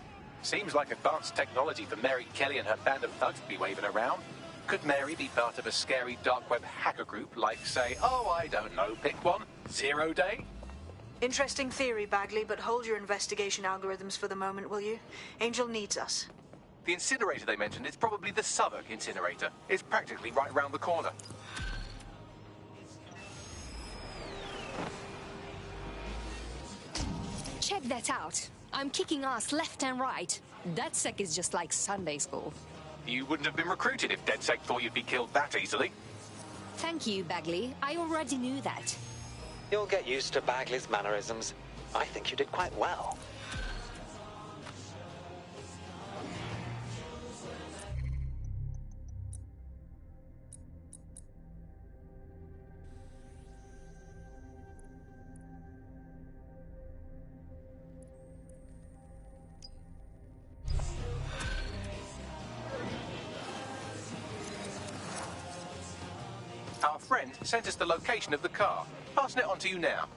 Seems like advanced technology for Mary Kelly and her band of thugs to be waving around. Could Mary be part of a scary dark web hacker group like, say, oh, I don't know, pick one, 0 Day? Interesting theory, Bagley, but hold your investigation algorithms for the moment, will you? Angel needs us. The incinerator they mentioned is probably the Southwark incinerator. It's practically right round the corner. Check that out. I'm kicking ass left and right. That sec is just like Sunday school. You wouldn't have been recruited if DedSec thought you'd be killed that easily. Thank you, Bagley. I already knew that. You'll get used to Bagley's mannerisms. I think you did quite well. Our friend sent us the location of the car. Passing it on to you now.